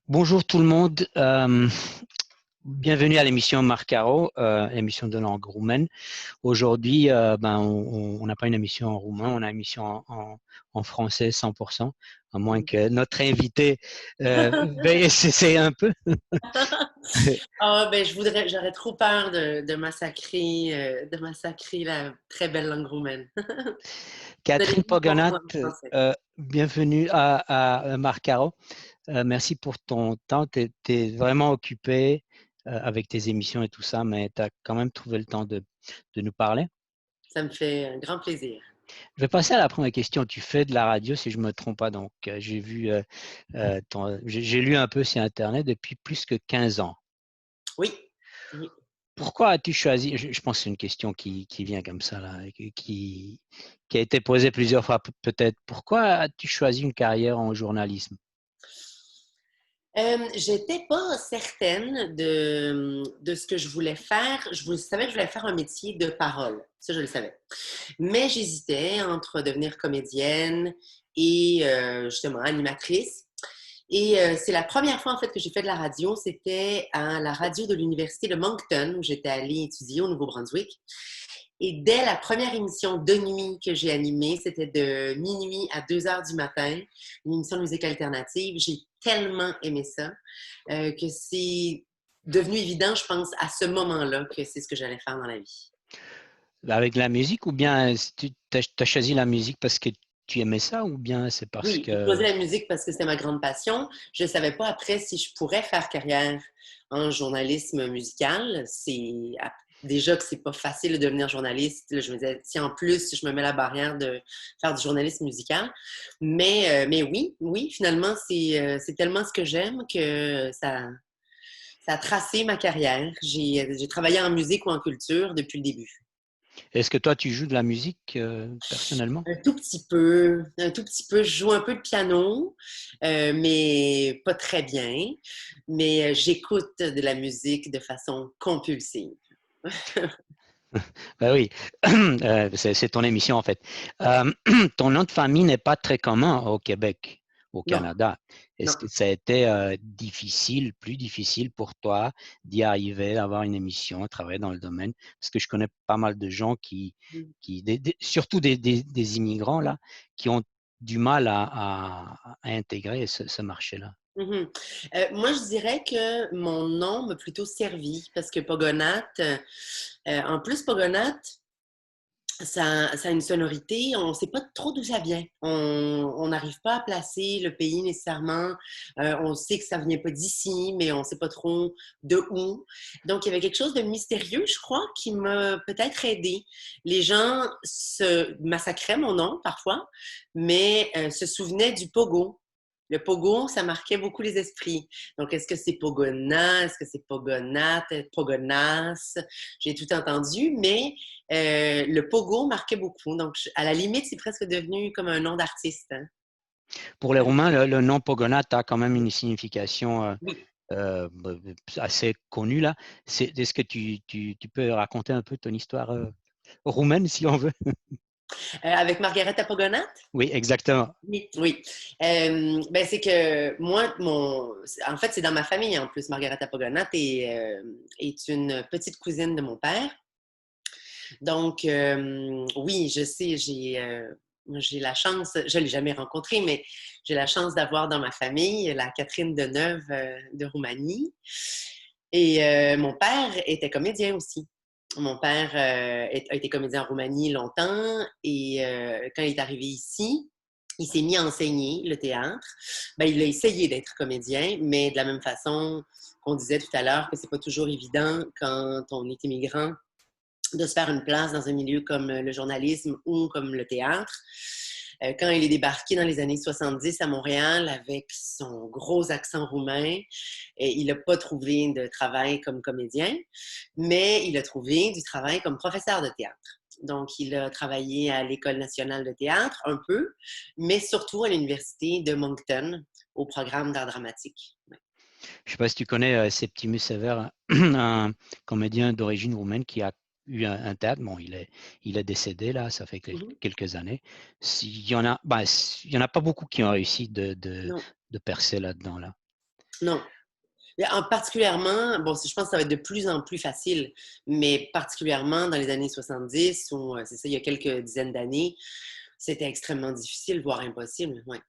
Bonjour tout le monde, bienvenue à l'émission Marcaro, l'émission de langue roumaine. Aujourd'hui, on n'a pas une émission en roumain, on a une émission en français 100%, à moins que notre invité veuille essayer un peu. J'aurais trop peur de massacrer la très belle langue roumaine. Vous allez Catherine vite Poganat, comprendre en français. bienvenue à Marcaro. Merci pour ton temps, tu es vraiment occupé avec tes émissions et tout ça, mais tu as quand même trouvé le temps de nous parler. Ça me fait un grand plaisir. Je vais passer à la première question. Tu fais de la radio, si je ne me trompe pas. Donc, j'ai lu un peu sur Internet depuis plus que 15 ans. Oui. Oui. Pourquoi as-tu choisi, je pense que c'est une question qui vient comme ça, là, qui a été posée plusieurs fois peut-être. Pourquoi as-tu choisi une carrière en journalisme? J'étais pas certaine de ce que je voulais faire. Savais que je voulais faire un métier de parole. Ça, je le savais. Mais j'hésitais entre devenir comédienne et justement animatrice. Et c'est la première fois en fait que j'ai fait de la radio. C'était à la radio de l'université de Moncton où j'étais allée étudier au Nouveau-Brunswick. Et dès la première émission de nuit que j'ai animée, c'était de minuit à 2 heures du matin, une émission de musique alternative. J'ai tellement aimé ça que c'est devenu évident, je pense, à ce moment-là que c'est ce que j'allais faire dans la vie. Avec la musique ou bien tu as choisi la musique parce que tu aimais ça ou bien c'est parce Oui, j'ai que... choisi la musique parce que c'était ma grande passion. Je ne savais pas après si je pourrais faire carrière en journalisme musical. Déjà que c'est pas facile de devenir journaliste. Là, je me disais, si en plus je me mets la barrière de faire du journalisme musical. Mais oui, oui, finalement, c'est tellement ce que j'aime que ça a tracé ma carrière. J'ai travaillé en musique ou en culture depuis le début. Est-ce que toi, tu joues de la musique personnellement? Un tout petit peu. Je joue un peu de piano, mais pas très bien. Mais j'écoute de la musique de façon compulsive. Ben oui, c'est ton émission en fait. Euh, Ton nom de famille n'est pas très commun au Québec, au Non, Canada. Est-ce non. que ça a été difficile, plus difficile pour toi d'y arriver, d'avoir une émission, travailler dans le domaine? Parce que je connais pas mal de gens surtout des immigrants là, qui ont du mal à intégrer ce marché-là. Mhm. Moi, je dirais que mon nom m'a plutôt servi parce que Pogonat, en plus, Pogonat, ça a une sonorité, on ne sait pas trop d'où ça vient. On n'arrive pas à placer le pays nécessairement. On sait que ça ne vient pas d'ici, mais on ne sait pas trop de où. Donc, il y avait quelque chose de mystérieux, je crois, qui m'a peut-être aidé. Les gens se massacraient mon nom parfois, mais se souvenaient du pogo. Le pogo, ça marquait beaucoup les esprits. Donc, est-ce que c'est Pogona? Est-ce que c'est Pogonat? Pogonas? J'ai tout entendu, mais le pogo marquait beaucoup. Donc, à la limite, c'est presque devenu comme un nom d'artiste. Hein. Pour les Roumains, le nom Pogonat a quand même une signification Oui. euh, assez connue là. Est-ce que tu peux raconter un peu ton histoire roumaine si on veut? Avec Margareta Pogonat? Oui, exactement. Oui, oui. Ben, c'est que moi, en fait, c'est dans ma famille en plus. Margareta Pogonat est une petite cousine de mon père. Donc, oui, je sais, j'ai la chance, je ne l'ai jamais rencontrée, mais j'ai la chance d'avoir dans ma famille la Catherine Deneuve de Roumanie. Et mon père était comédien aussi. Mon père a été comédien en Roumanie longtemps et quand il est arrivé ici, il s'est mis à enseigner le théâtre. Ben, il a essayé d'être comédien, mais de la même façon qu'on disait tout à l'heure que c'est pas toujours évident quand on est immigrant de se faire une place dans un milieu comme le journalisme ou comme le théâtre. Quand il est débarqué dans les années 70 à Montréal avec son gros accent roumain, il n'a pas trouvé de travail comme comédien, mais il a trouvé du travail comme professeur de théâtre. Donc, il a travaillé à l'École nationale de théâtre un peu, mais surtout à l'Université de Moncton au programme d'art dramatique. Ouais. Je ne sais pas si tu connais Septimus Sever, un comédien d'origine roumaine qui a eu un théâtre. Bon, il est décédé là, ça fait Mm-hmm. quelques années. Il y en a pas beaucoup qui ont réussi Non. de percer là-dedans là. Non. Particulièrement, bon, je pense que ça va être de plus en plus facile, mais particulièrement dans les années 70, ou c'est ça, il y a quelques dizaines d'années, c'était extrêmement difficile, voire impossible. Ouais.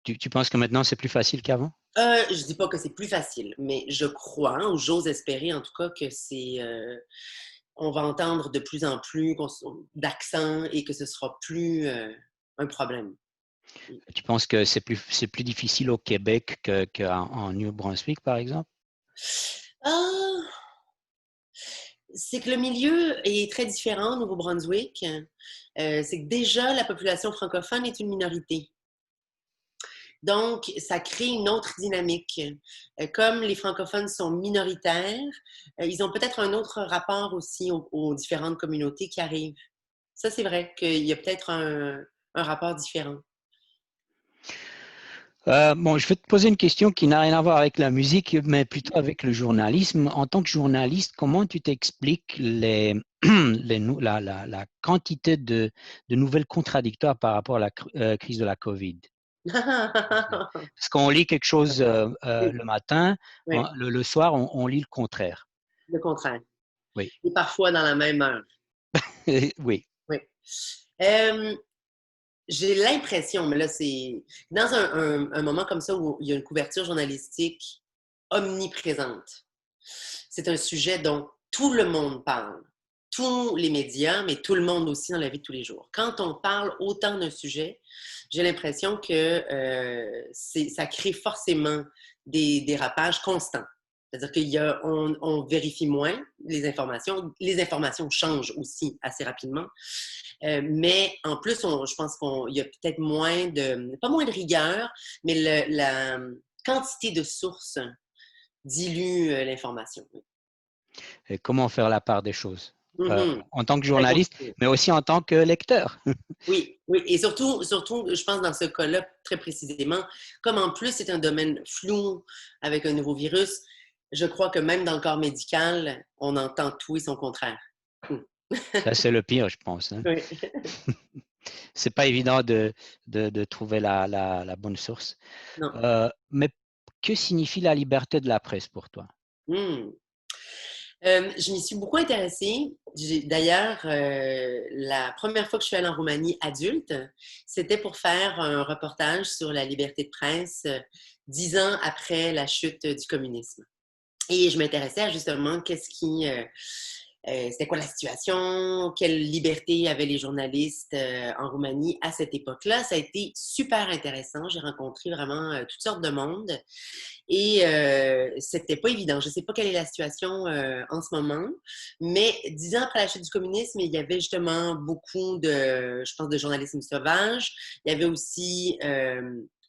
Tu penses que maintenant, c'est plus facile qu'avant? Je dis pas que c'est plus facile, mais je crois, ou j'ose espérer en tout cas, que on va entendre de plus en plus d'accents et que ce sera plus un problème. Tu penses que c'est plus difficile au Québec qu'en New Brunswick, par exemple? Ah, c'est que le milieu est très différent au Nouveau-Brunswick. C'est que déjà, la population francophone est une minorité. Donc, ça crée une autre dynamique. Comme les francophones sont minoritaires, ils ont peut-être un autre rapport aussi aux différentes communautés qui arrivent. Ça, c'est vrai qu'il y a peut-être un rapport différent. Bon, je vais te poser une question qui n'a rien à voir avec la musique, mais plutôt avec le journalisme. En tant que journaliste, comment tu t'expliques la quantité de nouvelles contradictoires par rapport à la crise de la COVID? Parce qu'on lit quelque chose Oui, le matin, oui, le soir, on lit le contraire. le contraire. Oui, Et parfois dans la même heure. oui. Oui. J'ai l'impression, mais là, c'est dans un moment comme ça où il y a une couverture journalistique omniprésente. C'est un sujet dont tout le monde parle. Tous les médias, mais tout le monde aussi dans la vie de tous les jours. Quand on parle autant d'un sujet, j'ai l'impression que ça crée forcément des dérapages constants. C'est-à-dire on vérifie moins les informations. Les informations changent aussi assez rapidement. Mais en plus, je pense qu'il y a peut-être pas moins de rigueur, mais la quantité de sources dilue l'information. Et comment faire la part des choses Mhm. en tant que Très journaliste, compliqué. mais aussi en tant que lecteur. Oui, oui. Et surtout, je pense dans ce cas-là, très précisément, comme en plus c'est un domaine flou avec un nouveau virus, je crois que même dans le corps médical, on entend tout et son contraire. Mm. Ça, c'est le pire, je pense. Hein. Oui. C'est pas évident de trouver la bonne source. Non. Mais que signifie la liberté de la presse pour toi? Mm. Je m'y suis beaucoup intéressée. D'ailleurs, la première fois que je suis allée en Roumanie adulte, c'était pour faire un reportage sur la liberté de presse 10 ans après la chute du communisme. Et je m'intéressais à justement c'était quoi la situation, quelle liberté avaient les journalistes en Roumanie à cette époque-là. Ça a été super intéressant. J'ai rencontré vraiment toutes sortes de monde. Et c'était pas évident. Je sais pas quelle est la situation en ce moment, mais 10 ans après la chute du communisme, il y avait justement beaucoup je pense, de journalisme sauvage. Il y avait aussi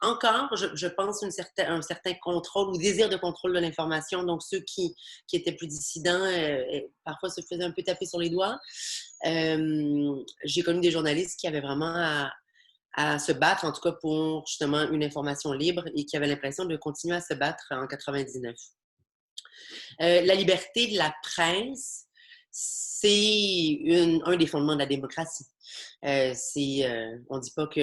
encore, je pense, un certain contrôle ou désir de contrôle de l'information. Donc, ceux qui étaient plus dissidents, parfois se faisaient un peu taper sur les doigts. J'ai connu des journalistes qui avaient vraiment à se battre, en tout cas pour justement une information libre et qui avaient l'impression de continuer à se battre en 99. La liberté de la presse, c'est un des fondements de la démocratie. On ne dit pas que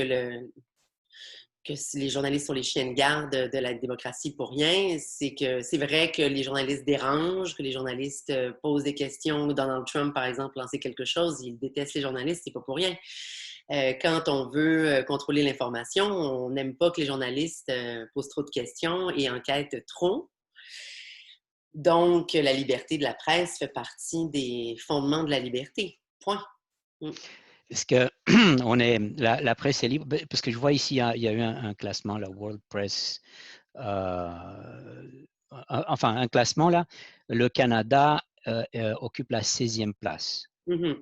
les journalistes sont les chiens de garde de la démocratie pour rien. C'est vrai que les journalistes dérangent, que les journalistes posent des questions. Donald Trump, par exemple, lançait quelque chose, il déteste les journalistes, c'est pas pour rien. Quand on veut contrôler l'information, on n'aime pas que les journalistes posent trop de questions et enquêtent trop. Donc, la liberté de la presse fait partie des fondements de la liberté. Point. Mm. Est-ce que la presse est libre? Parce que je vois ici, il y a eu un classement, la World Press, enfin un classement là. Le Canada occupe la 16e place. Mm-hmm.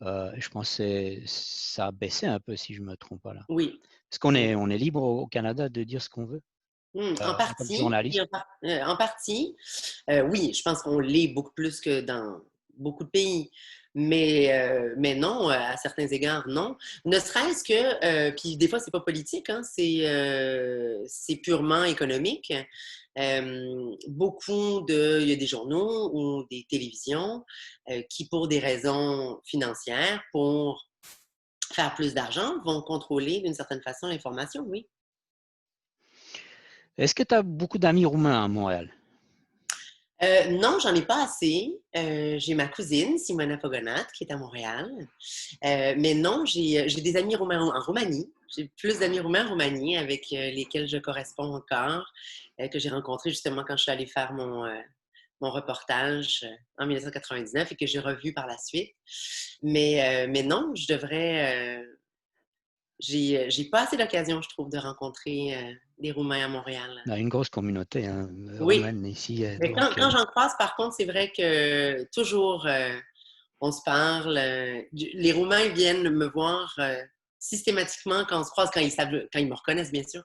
Je pense que ça a baissé un peu si je ne me trompe pas là. Oui. Est-ce qu'on Oui. est libre au Canada de dire ce qu'on veut En en tant que partie, journaliste? en partie, oui, je pense qu'on l'est beaucoup plus que dans beaucoup de pays. Mais non, à certains égards, non. Ne serait-ce que, puis des fois, c'est pas politique, hein, c'est purement économique. Il y a des journaux ou des télévisions qui, pour des raisons financières, pour faire plus d'argent, vont contrôler d'une certaine façon l'information, oui. Est-ce que tu as beaucoup d'amis roumains à Montréal? Non, j'en ai pas assez. J'ai ma cousine, Simona Pogonat, qui est à Montréal. Mais non, j'ai des amis roumains en Roumanie. J'ai plus d'amis roumains en Roumanie avec lesquels je corresponds encore, que j'ai rencontrés justement quand je suis allée faire mon reportage en 1999 et que j'ai revu par la suite. Mais non, je devrais. J'ai pas assez d'occasion, je trouve, de rencontrer des Roumains à Montréal. On a une grosse communauté hein, Oui. roumaine ici. Mais quand j'en croise, par contre, c'est vrai que toujours on se parle. Les Roumains viennent me voir systématiquement quand on se croise, quand ils me reconnaissent, bien sûr,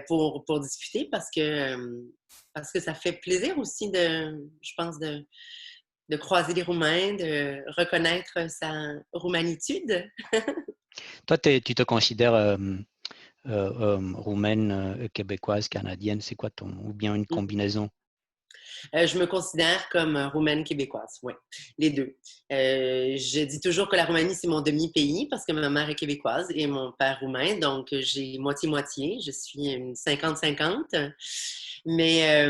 pour discuter parce que ça fait plaisir aussi je pense, de croiser les Roumains, de reconnaître sa roumanitude. Toi, tu te considères roumaine, québécoise, canadienne, c'est quoi ou bien une combinaison? Je me considère comme roumaine québécoise, oui, les deux. Je dis toujours que la Roumanie, c'est mon demi-pays parce que ma mère est québécoise et mon père roumain, donc j'ai moitié-moitié. Je suis une 50-50. Mais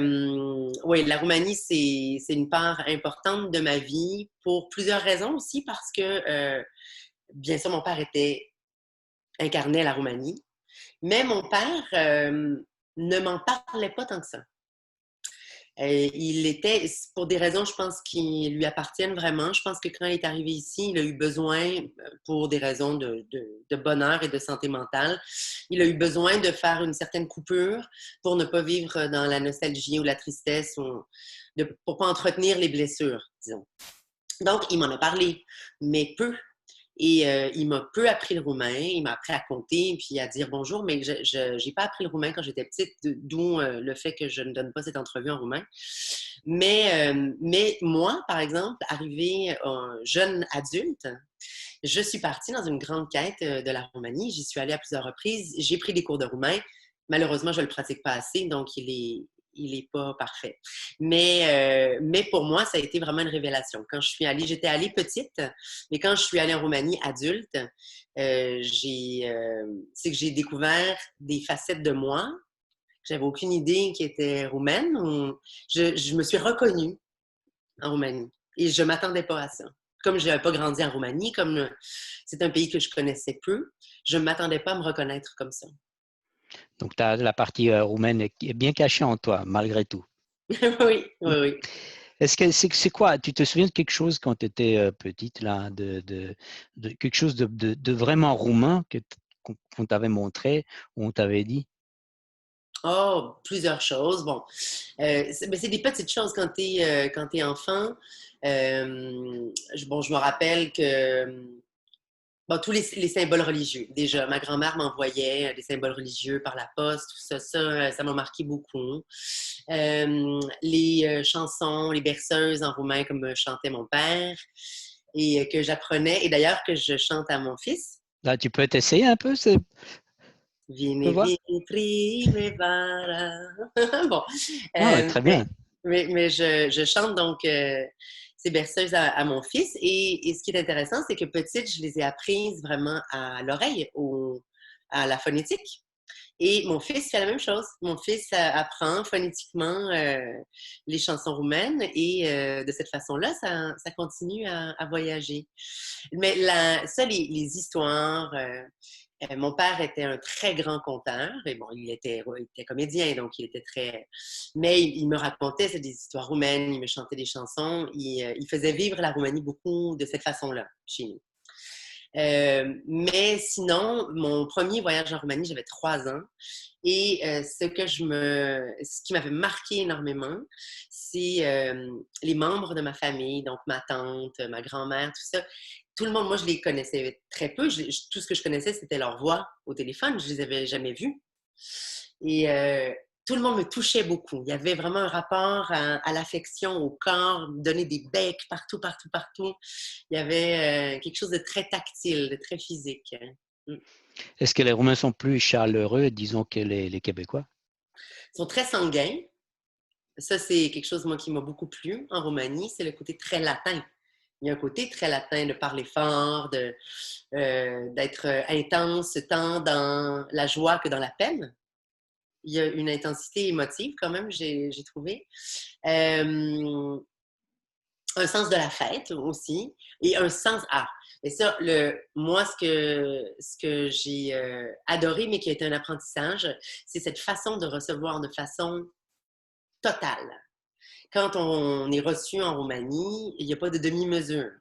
oui, la Roumanie, c'est une part importante de ma vie pour plusieurs raisons aussi parce que, bien sûr, mon père incarnait la Roumanie, mais mon père ne m'en parlait pas tant que ça. Il était, pour des raisons, je pense, qui lui appartiennent vraiment. Je pense que quand il est arrivé ici, il a eu besoin, pour des raisons de bonheur et de santé mentale, il a eu besoin de faire une certaine coupure pour ne pas vivre dans la nostalgie ou la tristesse, pour ne pas entretenir les blessures, disons. Donc, il m'en a parlé, mais peu. Et il m'a peu appris le roumain. Il m'a appris à compter puis à dire bonjour, mais je n'ai pas appris le roumain quand j'étais petite, d'où le fait que je ne donne pas cette entrevue en roumain. Mais moi, par exemple, arrivée jeune adulte, je suis partie dans une grande quête de la Roumanie. J'y suis allée à plusieurs reprises. J'ai pris des cours de roumain. Malheureusement, je ne le pratique pas assez, donc il est pas parfait. Mais pour moi, ça a été vraiment une révélation. Quand je suis allée, j'étais allée petite, mais quand je suis allée en Roumanie adulte, c'est que j'ai découvert des facettes de moi. J'avais aucune idée qui était roumaine. Je me suis reconnue en Roumanie et je ne m'attendais pas à ça. Comme je n'avais pas grandi en Roumanie, comme c'est un pays que je connaissais peu, je ne m'attendais pas à me reconnaître comme ça. Donc, la partie roumaine est bien cachée en toi, malgré tout. Oui, oui, oui. Est-ce que c'est quoi? Tu te souviens de quelque chose quand tu étais petite, là, de quelque chose de vraiment roumain qu'on t'avait montré ou on t'avait dit? Oh, plusieurs choses. Bon, c'est des petites choses quand tu es enfant. Je me rappelle que bon, tous les symboles religieux. Déjà, ma grand-mère m'envoyait des symboles religieux par la poste, tout ça, ça m'a marqué beaucoup. Les chansons, les berceuses en roumain comme chantait mon père et que j'apprenais, et d'ailleurs que je chante à mon fils. Là, tu peux t'essayer un peu, tu Vieni, vois? vieni, primavera. Bon, Ah, ouais, très mais, bien. mais je chante donc ces berceuses à mon fils. Et ce qui est intéressant, c'est que petite, je les ai apprises vraiment à l'oreille, à la phonétique. Et mon fils fait la même chose. Mon fils apprend phonétiquement les chansons roumaines et de cette façon-là, ça continue à voyager. Mais les histoires, mon père était un très grand conteur et bon, il était comédien, donc il était très. Mais il me racontait des histoires roumaines, il me chantait des chansons, il faisait vivre la Roumanie beaucoup de cette façon-là chez nous. Mais sinon, mon premier voyage en Roumanie, j'avais 3 ans. Et ce qui m'avait marqué énormément, c'est les membres de ma famille, donc ma tante, ma grand-mère, tout ça. Tout le monde, moi, je les connaissais très peu. Tout ce que je connaissais, c'était leur voix au téléphone. Je les avais jamais vus. Et tout le monde me touchait beaucoup. Il y avait vraiment un rapport à l'affection, au corps, donner des becs partout, partout, partout. Il y avait quelque chose de très tactile, de très physique. Mm. Est-ce que les Roumains sont plus chaleureux, disons, que les Québécois? Ils sont très sanguins. Ça, c'est quelque chose, moi, qui m'a beaucoup plu en Roumanie. C'est le côté très latin. Il y a un côté très latin de parler fort, d'être intense tant dans la joie que dans la peine. il y a une intensité émotive quand même, j'ai trouvé. Un sens de la fête aussi et un sens et ça, moi, ce que j'ai adoré, mais qui a été un apprentissage, c'est cette façon de recevoir de façon totale. Quand on est reçu en Roumanie, il n'y a pas de demi-mesure.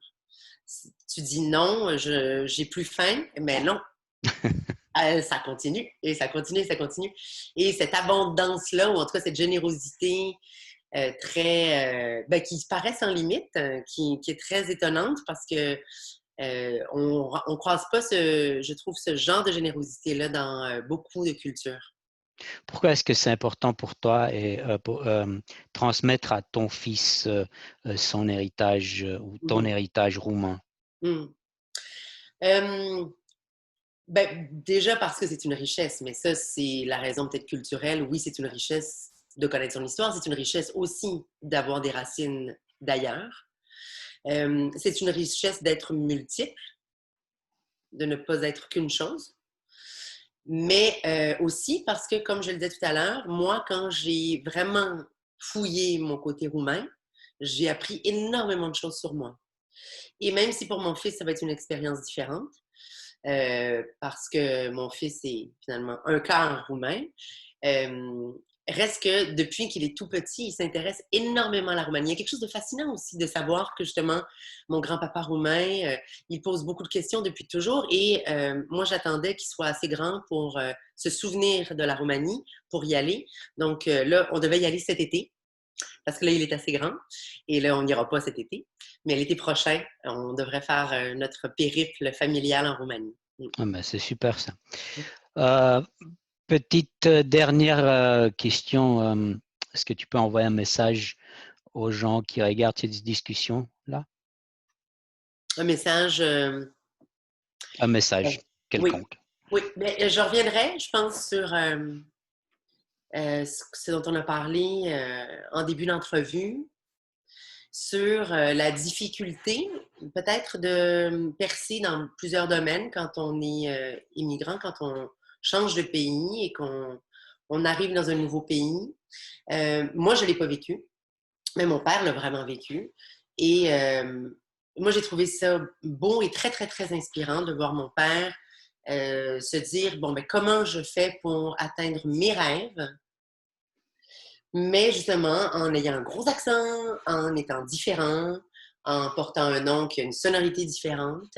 Si tu dis non, j'ai plus faim, mais non. Ça continue, et ça continue, et ça continue. Et cette abondance-là, ou en tout cas cette générosité qui paraît sans limite, qui est très étonnante parce que on croise pas, je trouve, ce genre de générosité-là dans beaucoup de cultures. Pourquoi est-ce que c'est important pour toi et pour transmettre à ton fils son héritage ou ton héritage roumain? Mm. Déjà parce que c'est une richesse, mais ça, c'est la raison peut-être culturelle. Oui, c'est une richesse de connaître son histoire. C'est une richesse aussi d'avoir des racines d'ailleurs. C'est une richesse d'être multiple, de ne pas être qu'une chose. Mais aussi parce que, comme je le disais tout à l'heure, moi, quand j'ai vraiment fouillé mon côté roumain, j'ai appris énormément de choses sur moi. Et même si pour mon fils, ça va être une expérience différente, parce que mon fils est finalement un quart roumain. Reste que depuis qu'il est tout petit, il s'intéresse énormément à la Roumanie. Il y a quelque chose de fascinant aussi de savoir que justement, mon grand-papa roumain, il pose beaucoup de questions depuis toujours et moi, j'attendais qu'il soit assez grand pour se souvenir de la Roumanie, pour y aller. Donc là, on devait y aller cet été parce que là, il est assez grand et là, on n'ira pas cet été. Mais l'été prochain, on devrait faire notre périple familial en Roumanie. Ah ben, c'est super ça. Petite dernière question. Est-ce que tu peux envoyer un message aux gens qui regardent cette discussion-là? Un message. Un message Oui, quelconque. oui. Mais je reviendrai, je pense, sur ce dont on a parlé en début d'entrevue, sur la difficulté peut-être de percer dans plusieurs domaines quand on est immigrant, quand on change de pays et qu'on arrive dans un nouveau pays. Moi, je ne l'ai pas vécu, mais mon père l'a vraiment vécu. Et moi, j'ai trouvé ça beau et très, très, très inspirant de voir mon père se dire, bon, ben, comment je fais pour atteindre mes rêves, mais justement en ayant un gros accent, en étant différent, en portant un nom qui a une sonorité différente.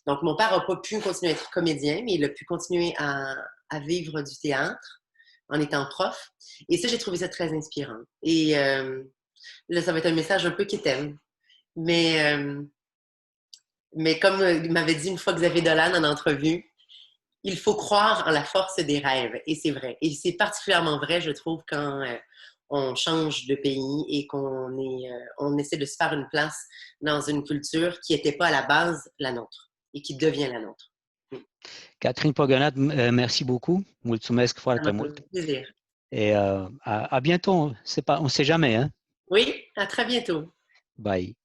Donc, mon père n'a pas pu continuer à être comédien, mais il a pu continuer à vivre du théâtre en étant prof. Et ça, j'ai trouvé ça très inspirant. Et là, ça va être un message un peu quétaine. Mais comme m'avait dit une fois Xavier Dolan en entrevue, il faut croire en la force des rêves. Et c'est vrai. Et c'est particulièrement vrai, je trouve, quand on change de pays et on essaie de se faire une place dans une culture qui n'était pas à la base la nôtre et qui devient la nôtre. Catherine Pogonat, merci beaucoup. Mulțumesc Ça foarte m'a fait mult. plaisir. Et à bientôt. On ne sait jamais. Hein? Oui, à très bientôt. Bye.